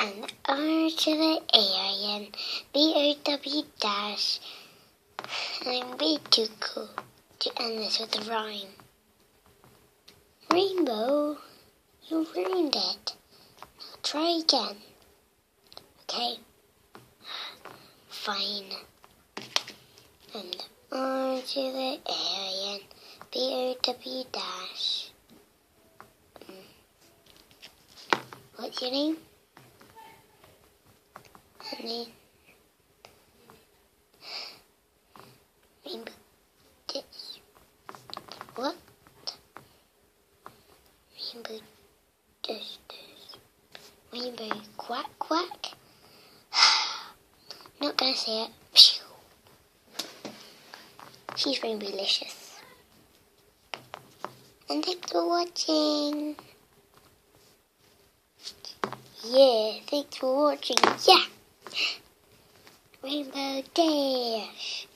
and R to the A-I-N, B-O-W dash. I'm way too cool to end this with a rhyme. Rainbow, you ruined it. Now try again. Okay? Fine. And R to the A-I-N, B-O-W dash. What's your name? Honey. Rainbow dish. What? Rainbow dish. Rainbow quack quack. Not gonna say it. She's rainbow-licious. And thanks for watching. Yeah, thanks for watching. Yeah. Rainbow Dash.